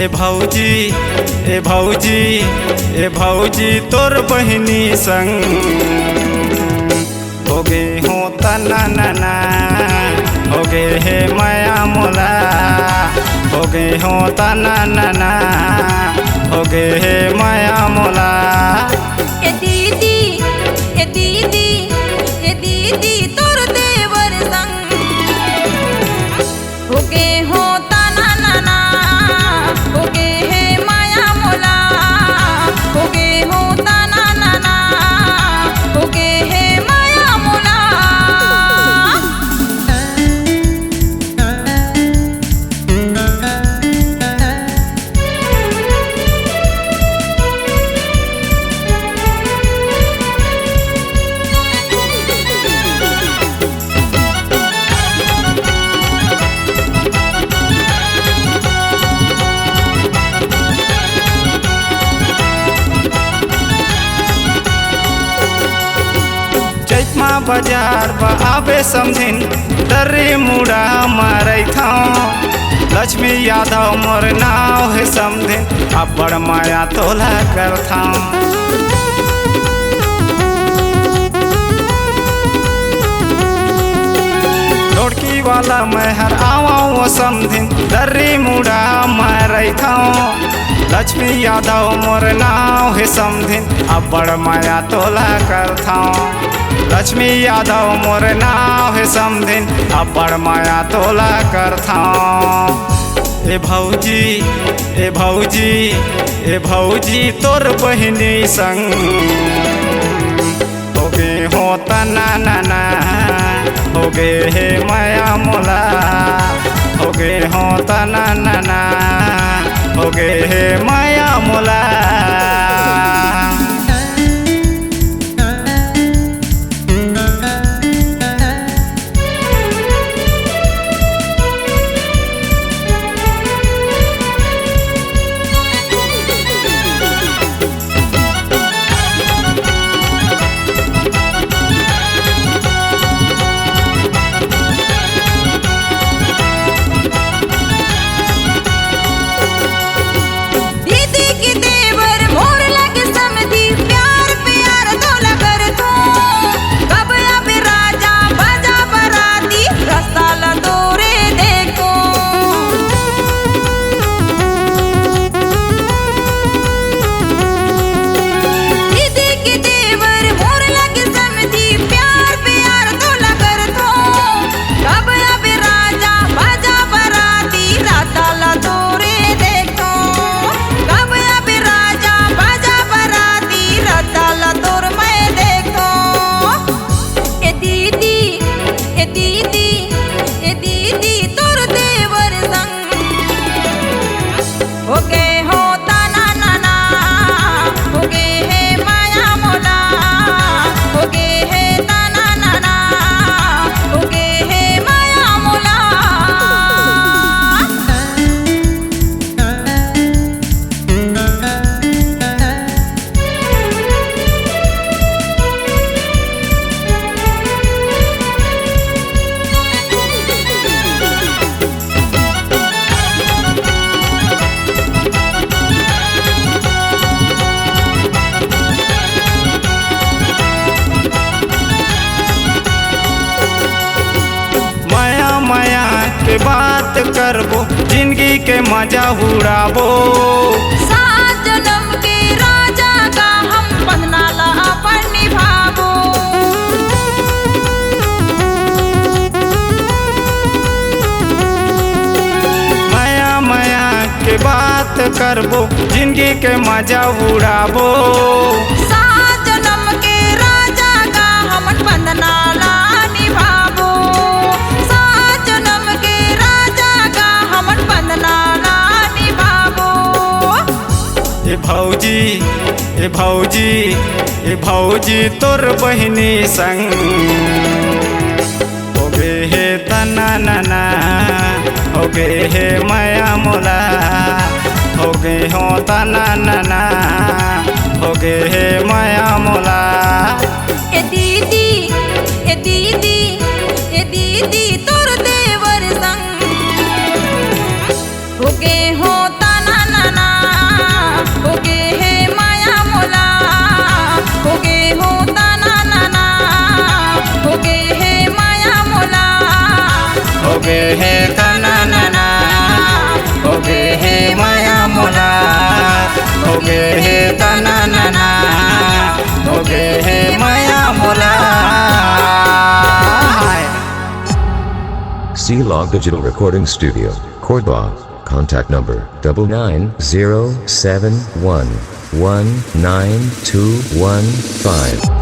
ए भौजी ए भौजी ए भौजी तोर बहिनी संग हो गे हो तना नाना हो गे हे माया मोला हो गे हो तना नाना हो गे हे माया मोला। ए दीदी ए दीदी ए दीदी तोर देवर संग हो गे हो तना नाना हो गे हे माया मोला हो गे हो तना नाना हो गे हे माया मोला। चैतमा बाजार आवे समझिन दर्रे मुड़ा मारै था लक्ष्मी यादव मोर नाव है समझिन अब बड़ माया तोला कर था। ढोड़की वाला मैं हर आवा वो समझिन दर्रे मुड़ा मारै था लक्ष्मी यादव मोर नाव है समझिन अब बड़ माया तोला कर था। लक्ष्मी यादव मोर नाव है समझिन अब बड़ माया तोला कर था। ए भौजी ए भौजी ए भौजी तोर बहिनी संग हो गे हो तना नाना हो गे हे माया मोला हो गे हो तना नाना हो गे हे माया मोला। के बात करबो जिंदगी के मजा उड़ाबो सात जन्म के राजा का हम बंधना ला अपन निभाबो। माया माया के बात करबो जिंदगी के मजा उड़ाबो सात जन्म के राजा का हम बंधना ला निभाबो सात जन्म के राजा का हम बंधना ला निभाबो। ए भौजी ए भौजी ए भौजी तोर बहिनी संग हो गे हे तना नाना हो गे हे माया मोला हो गे हो तना नाना हो गे हे माया मोला। ए दीदी ए दीदी ए दीदी तोर देवर संग हो गे हो तना नाना गे हे तननना हो गे हे माया मोला हो गे हे तननना हो गे हे माया मोला C-Log Digital Recording Studio, Cordoba. Contact number 9907119215.